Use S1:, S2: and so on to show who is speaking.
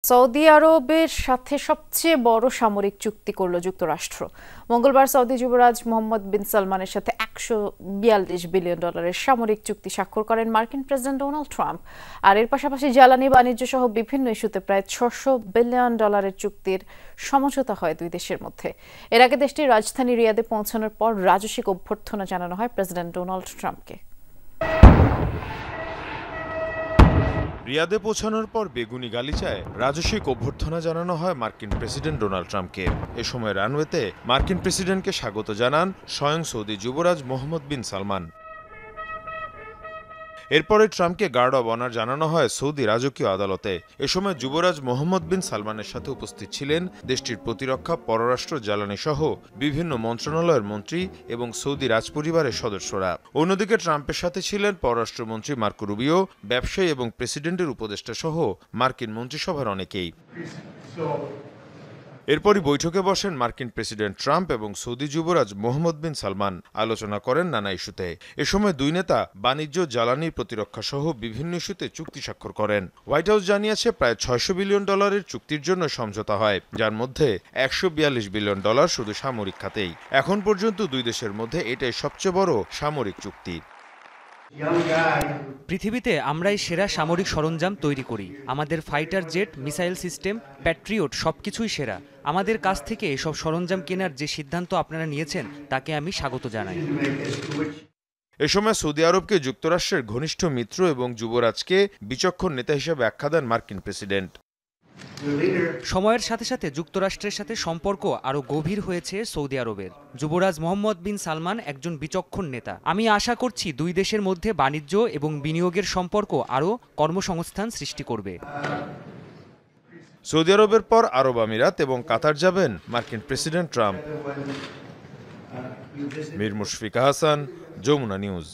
S1: Saudi আরবের সাথে সবচেয়ে বড় সামরিক চুক্তি করল যুক্তরাষ্ট্র। মঙ্গলবার সৌদি যুবরাজ মোহাম্মদ বিন সালমানের সাথে $142 বিলিয়ন সামরিক চুক্তি স্বাক্ষর করেন মার্কিন প্রেসিডেন্ট ডোনাল্ড ট্রাম্প। আর এর পাশাপাশি জ্বালানি, বাণিজ্য সহ বিভিন্ন ইস্যুতে প্রায় $600 বিলিয়ন চুক্তির সমঝোতা হয় দুই দেশের মধ্যে। এর আগে দেশটির রাজধানী রিয়াদে পৌঁছানোর পর রাজস্বিক অভ্যর্থনা জানানো হয় প্রেসিডেন্ট ডোনাল্ড ট্রাম্পকে।
S2: রিয়াদে পৌঁছানোর পর বেগুনি গালিচায় রাজস্বিক অভ্যর্থনা জানানো হয় মার্কিন প্রেসিডেন্ট ডোনাল্ড ট্রাম্পকে। এ সময় রানওয়েতে মার্কিন প্রেসিডেন্টকে স্বাগত জানান স্বয়ং সৌদি যুবরাজ মোহাম্মদ বিন সালমান। এরপরে ট্রাম্পকে গার্ড অব অনার জানানো হয় সৌদি রাজকীয় আদালতে। এ সময় যুবরাজ মোহাম্মদ বিন সালমানের সাথে উপস্থিত ছিলেন দেশটির প্রতিরক্ষা, পররাষ্ট্র, জ্বালানি সহ বিভিন্ন মন্ত্রণালয়ের মন্ত্রী এবং সৌদি রাজপরিবারের সদস্যরা। অন্যদিকে ট্রাম্পের সাথে ছিলেন পররাষ্ট্রমন্ত্রী মার্কো রুবিও, ব্যবসায়ী এবং প্রেসিডেন্টের উপদেষ্টা সহ মার্কিন মন্ত্রিসভার অনেকেই। এরপরই বৈঠকে বসেন মার্কিন প্রেসিডেন্ট ট্রাম্প এবং সৌদি যুবরাজ মোহাম্মদ বিন সালমান। আলোচনা করেন নানা ইস্যুতে। এ সময় দুই নেতা বাণিজ্য, জ্বালানি, প্রতিরক্ষা সহ বিভিন্ন ইস্যুতে চুক্তি স্বাক্ষর করেন। হোয়াইট হাউস জানিয়েছে প্রায় $600 বিলিয়ন চুক্তির জন্য সমঝোতা হয়, যার মধ্যে $142 বিলিয়ন শুধু সামরিক খাতেই। এখন পর্যন্ত দুই দেশের মধ্যে এটাই সবচেয়ে বড় সামরিক চুক্তি।
S3: পৃথিবীতে আমরাই সেরা সামরিক সরঞ্জাম তৈরি করি। আমাদের fighter jet, missile system, Patriot সবকিছুই সেরা। আমাদের কাছ থেকে এসব সরঞ্জাম কেনার যে সিদ্ধান্ত আপনারা নিয়েছেন তাকে আমি স্বাগত জানাই।
S2: এ সময় সৌদি আরবকে যুক্তরাষ্ট্রের ঘনিষ্ঠ মিত্র এবং যুবরাজকে বিচক্ষণ নেতা হিসেবে আখ্যা দেন মার্কিন প্রেসিডেন্ট।
S3: সময়ের সাথে সাথে যুক্তরাষ্ট্রের সাথে সম্পর্ক আরও গভীর হয়েছে সৌদি আরবের। যুবরাজ মোহাম্মদ বিন সালমান একজন বিচক্ষণ নেতা। আমি আশা করছি দুই দেশের মধ্যে বাণিজ্য এবং বিনিয়োগের সম্পর্ক আরও কর্মসংস্থান সৃষ্টি করবে।
S2: সৌদি আরবের পর আরব আমিরাত এবং কাতার যাবেন মার্কিন president Trump. Mir Mushfika Hasan, Jamuna news.